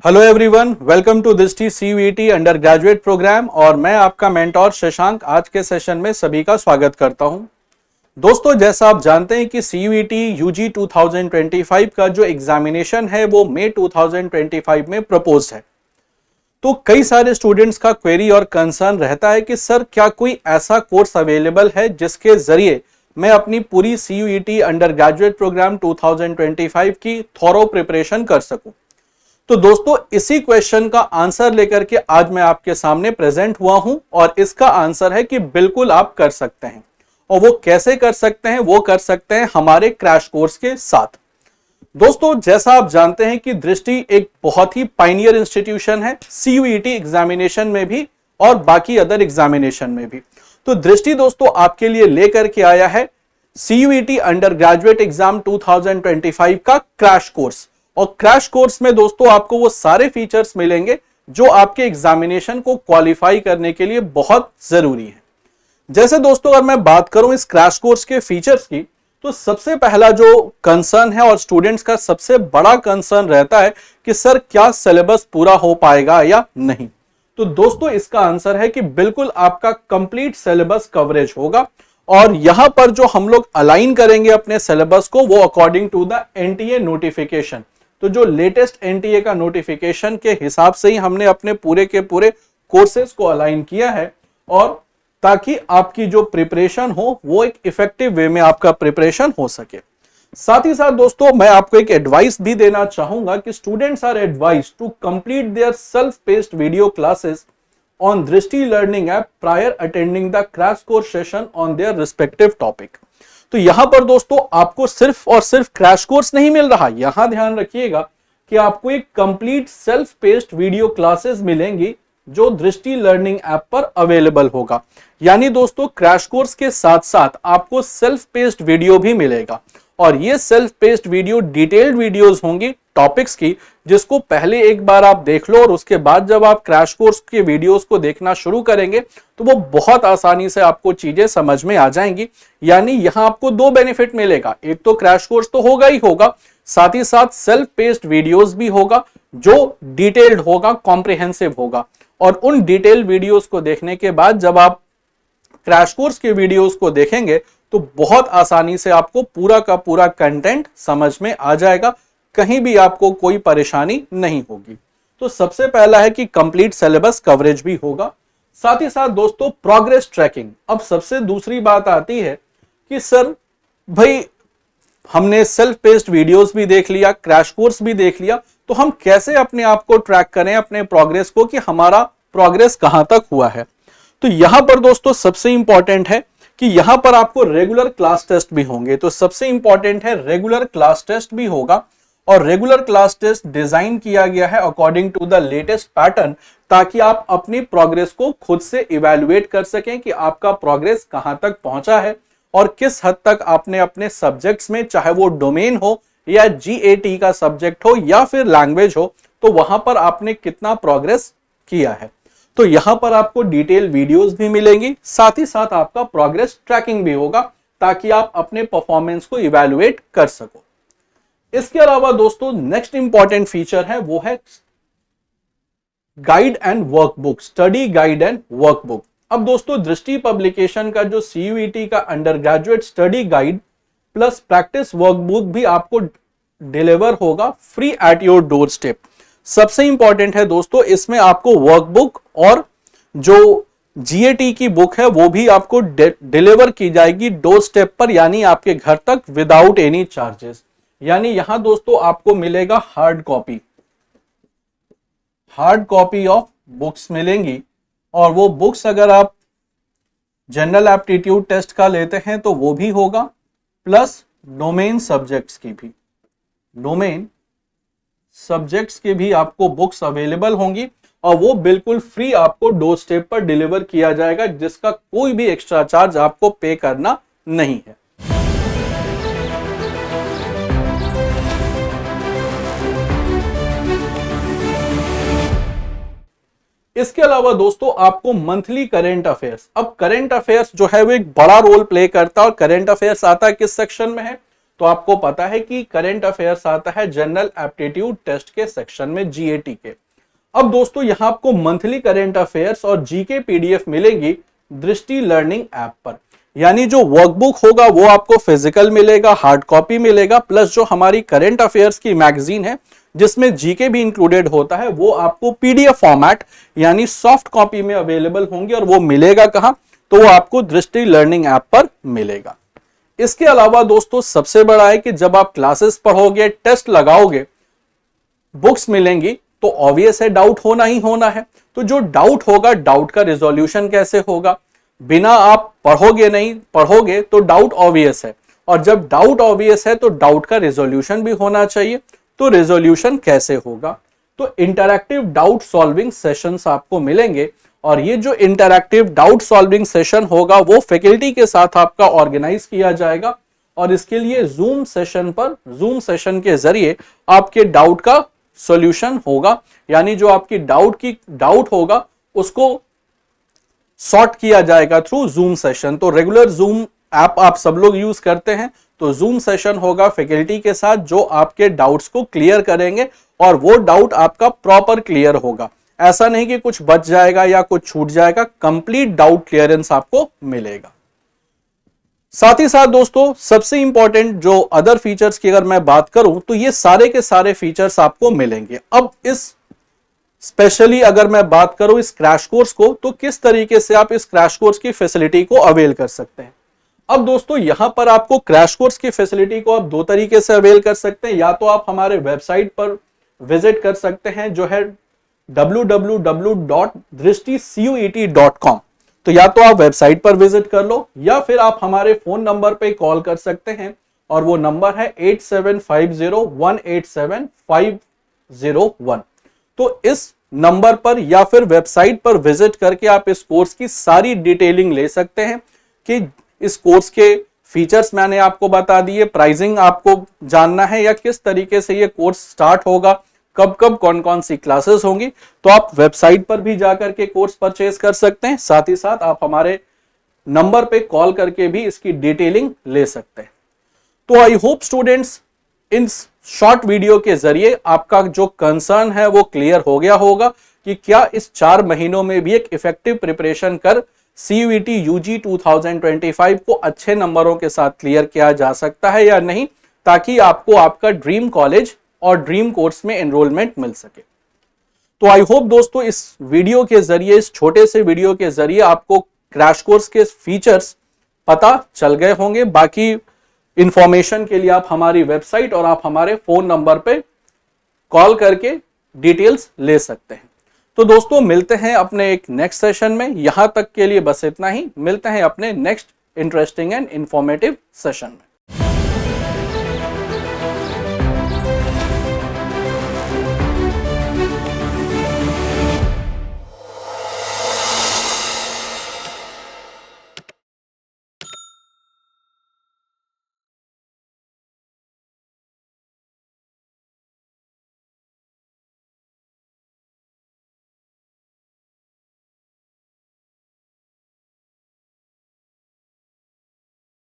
Hello everyone, welcome to दृष्टि CUET under graduate programme और मैं आपका मेंटोर शशांक आज के सेशन में सभी का स्वागत करता हूं। दोस्तों, जैसा आप जानते हैं कि सीयूईटी यूजी 2025 का जो एग्जामिनेशन है वो मई 2025 में प्रपोज है। तो कई सारे स्टूडेंट्स का क्वेरी और कंसर्न रहता है कि सर क्या कोई ऐसा कोर्स अवेलेबल है जिसके जरिए मैं अपनी पूरी सीयूईटी अंडर ग्रेजुएट प्रोग्राम 2025 की थॉरो प्रिपरेशन कर सकूं। तो दोस्तों, इसी क्वेश्चन का आंसर लेकर के आज मैं आपके सामने प्रेजेंट हुआ हूं और इसका आंसर है कि बिल्कुल आप कर सकते हैं। और वो कैसे कर सकते हैं? वो कर सकते हैं हमारे क्रैश कोर्स के साथ। दोस्तों, जैसा आप जानते हैं कि दृष्टि एक बहुत ही पायनियर इंस्टीट्यूशन है सीयूईटी एग्जामिनेशन में भी और बाकी अदर एग्जामिनेशन में भी। तो दृष्टि दोस्तों आपके लिए लेकर के आया है सीयूईटी अंडर ग्रेजुएट एग्जाम 2025 का क्रैश कोर्स। और क्रैश कोर्स में दोस्तों आपको वो सारे फीचर्स मिलेंगे जो आपके एग्जामिनेशन को क्वालिफाई करने के लिए बहुत जरूरी है। जैसे दोस्तों अगर मैं बात करूं इस क्रैश कोर्स के फीचर्स की, तो सबसे पहला जो कंसर्न है और स्टूडेंट्स का सबसे बड़ा कंसर्न रहता है कि सर क्या सिलेबस पूरा हो पाएगा या नहीं। तो दोस्तों इसका आंसर है कि बिल्कुल आपका कंप्लीट सिलेबस कवरेज होगा और यहां पर जो हम लोग अलाइन करेंगे अपने सिलेबस को वो according to the NTA notification. तो जो लेटेस्ट एनटीए का नोटिफिकेशन के हिसाब से ही हमने अपने पूरे के पूरे कोर्सेज को अलाइन किया है और ताकि आपकी जो प्रिपरेशन हो वो एक इफेक्टिव वे में आपका प्रिपरेशन हो सके। साथ ही साथ दोस्तों मैं आपको एक एडवाइस भी देना चाहूंगा कि students are advised to complete their self paced video classes on Drishti learning app prior attending the crash course session on their respective topic. तो यहां पर दोस्तों आपको सिर्फ और सिर्फ क्रैश कोर्स नहीं मिल रहा, यहां ध्यान रखिएगा कि आपको एक complete self paced video classes मिलेंगी जो दृष्टि लर्निंग ऐप पर अवेलेबल होगा। यानी दोस्तों क्रैश कोर्स के साथ साथ आपको सेल्फ पेस्ड वीडियो भी मिलेगा और ये self paced video detailed videos होंगी टॉपिक्स की, जिसको पहले एक बार आप देख लो और उसके बाद जब आप क्रैश कोर्स के वीडियोस को देखना शुरू करेंगे तो वो बहुत आसानी से आपको चीजें समझ में आ जाएंगी। यानी यहां आपको दो बेनिफिट मिलेगा, एक तो क्रैश कोर्स तो होगा ही होगा, साथ ही साथ सेल्फ पेस्ड वीडियोस भी होगा जो डिटेल्ड होगा, कॉम्प्रिहेंसिव होगा। और उन डिटेल्ड वीडियोस को देखने के बाद जब आप क्रैश कोर्स के वीडियोस को देखेंगे तो बहुत आसानी से आपको पूरा का पूरा कंटेंट समझ में आ जाएगा, कहीं भी आपको कोई परेशानी नहीं होगी। तो सबसे पहला है कि कंप्लीट सिलेबस कवरेज भी होगा। साथ ही साथ दोस्तों प्रोग्रेस ट्रैकिंग। अब सबसे दूसरी बात आती है कि सर भाई हमने सेल्फ पेस्ड वीडियोस भी देख लिया, क्रैश कोर्स भी देख लिया, तो हम कैसे अपने आप को ट्रैक करें, अपने प्रोग्रेस को, कि हमारा प्रोग्रेस कहां तक हुआ है। तो यहां पर दोस्तों सबसे इंपॉर्टेंट है कि यहां पर आपको रेगुलर क्लास टेस्ट भी होंगे। तो सबसे इंपॉर्टेंट है रेगुलर क्लास टेस्ट भी होगा और रेगुलर क्लास टेस्ट डिजाइन किया गया है according to the latest pattern, ताकि आप अपनी प्रोग्रेस को खुद से इवैल्यूएट कर सकें कि आपका प्रोग्रेस कहां तक पहुंचा है और किस हद तक आपने अपने सब्जेक्ट्स में, चाहे वो डोमेन हो या जीएटी का सब्जेक्ट हो या फिर लैंग्वेज हो, तो वहां पर आपने कितना प्रोग्रेस किया है। तो यहां पर आपको डिटेल वीडियोस भी मिलेंगी, साथ ही साथ आपका प्रोग्रेस ट्रैकिंग भी होगा ताकि आप अपने परफॉर्मेंस को इवैल्यूएट कर सको। इसके अलावा दोस्तों नेक्स्ट इंपॉर्टेंट फीचर है वो है guide and workbook, study guide and workbook. अब दोस्तों दृष्टि पब्लिकेशन का जो सीयूईटी का under graduate study guide plus practice workbook भी आपको डिलीवर होगा free at your door step. सबसे इंपॉर्टेंट है दोस्तों इसमें आपको वर्कबुक और जो जीएटी की बुक है वो भी आपको डिलीवर की जाएगी डोर स्टेप पर, यानी आपके घर तक विदाउट एनी चार्जेस। यानी यहां दोस्तों आपको मिलेगा हार्ड कॉपी ऑफ बुक्स मिलेंगी और वो बुक्स अगर आप जनरल एप्टीट्यूड टेस्ट का लेते हैं तो वो भी होगा, प्लस डोमेन सब्जेक्ट्स की भी आपको बुक्स अवेलेबल होंगी और वो बिल्कुल फ्री आपको डोर स्टेप पर डिलीवर किया जाएगा, जिसका कोई भी एक्स्ट्रा चार्ज आपको पे करना नहीं है। इसके अलावा दोस्तों आपको मंथली करंट अफेयर्स। अब करंट अफेयर्स जो है वो एक बड़ा रोल प्ले करता है और करंट अफेयर्स आता है किस सेक्शन में है? तो आपको पता है कि करंट अफेयर्स आता है जनरल एप्टीट्यूड टेस्ट के सेक्शन में, जीएटी के। अब दोस्तों यहां आपको मंथली करंट अफेयर्स और जीके पीडीएफ मिलेगी दृष्टि लर्निंग ऐप पर। यानी जो वर्कबुक होगा वो आपको फिजिकल मिलेगा, हार्ड कॉपी मिलेगा, प्लस जो हमारी करंट अफेयर्स की मैगजीन है जिसमें जीके भी इंक्लूडेड होता है वो आपको पीडीएफ फॉर्मेट यानी सॉफ्ट कॉपी में अवेलेबल होंगे। और वो मिलेगा कहां? तो वो आपको दृष्टि लर्निंग ऐप पर मिलेगा। इसके अलावा दोस्तों सबसे बड़ा है कि जब आप क्लासेस पढ़ोगे, टेस्ट लगाओगे, बुक्स मिलेंगी, तो ऑब्वियस है डाउट होना ही होना है। तो जो डाउट होगा, डाउट का रिजोल्यूशन कैसे होगा? बिना आप पढ़ोगे तो डाउट ऑब्वियस है, और जब डाउट ऑब्वियस है तो डाउट का रिजोल्यूशन भी होना चाहिए। तो रिजोल्यूशन कैसे होगा? तो इंटरैक्टिव डाउट सॉल्विंग सेशंस आपको मिलेंगे, और ये जो इंटरैक्टिव डाउट सॉल्विंग सेशन होगा वो फैकल्टी के साथ आपका ऑर्गेनाइज किया जाएगा, और इसके लिए जूम सेशन के जरिए आपके डाउट का सॉल्यूशन होगा। यानी जो आपकी डाउट होगा उसको सॉर्ट किया जाएगा थ्रू जूम सेशन। तो रेगुलर जूम ऐप आप सब लोग यूज करते हैं, तो जूम सेशन होगा फैकल्टी के साथ जो आपके डाउट्स को क्लियर करेंगे, और वो डाउट आपका प्रॉपर क्लियर होगा। ऐसा नहीं कि कुछ बच जाएगा या कुछ छूट जाएगा, कंप्लीट डाउट क्लियरेंस आपको मिलेगा। साथ ही साथ दोस्तों सबसे इंपॉर्टेंट जो अदर फीचर्स की अगर मैं बात करूं तो ये सारे के सारे फीचर्स आपको मिलेंगे। अब इस स्पेशली अगर मैं बात करूं इस क्रैश कोर्स को, तो किस तरीके से आप इस क्रैश कोर्स की फैसिलिटी को अवेल कर सकते हैं। अब दोस्तों यहां पर आपको क्रैश कोर्स की फैसिलिटी को आप दो तरीके से अवेल कर सकते हैं। या तो आप हमारे वेबसाइट पर विजिट कर सकते हैं जो है www.drishticuet.com। तो या तो आप वेबसाइट पर विजिट कर लो, या फिर आप हमारे फोन नंबर पे कॉल कर सकते हैं, और वो नंबर है 8750187501। तो इस नंबर पर या फिर वेबसाइट पर विजिट करके आप इस कोर्स की सारी डिटेलिंग ले सकते हैं कि इस कोर्स के फीचर्स मैंने आपको बता दिए, प्राइसिंग आपको जानना है या किस तरीके से ये कोर्स स्टार्ट होगा, कब कब कौन कौन सी क्लासेस होंगी, तो आप वेबसाइट पर भी जाकर के कोर्स परचेज कर सकते हैं। साथ ही साथ आप हमारे नंबर पे कॉल करके भी इसकी डिटेलिंग ले सकते हैं। तो I hope students in short video के जरिए आपका जो कंसर्न है वो क्लियर हो गया होगा कि क्या इस 4 महीनों में भी एक इफेक्टिव प्रिपरेशन कर CUET UG 2025 को अच्छे नंबरों के साथ क्लियर किया जा सकता है या नहीं, ताकि आपको आपका ड्रीम कॉलेज और ड्रीम कोर्स में एनरोलमेंट मिल सके। तो आई होप दोस्तों इस वीडियो के जरिए, इस छोटे से वीडियो के जरिए आपको क्रैश कोर्स के फीचर्स पता चल गए होंगे। बाकी इंफॉर्मेशन के लिए आप हमारी वेबसाइट और आप हमारे फोन नंबर पे कॉल करके डिटेल्स ले सकते हैं। तो दोस्तों मिलते हैं अपने एक नेक्स्ट सेशन में। यहां तक के लिए बस इतना ही, मिलते हैं अपने next interesting and informative session में।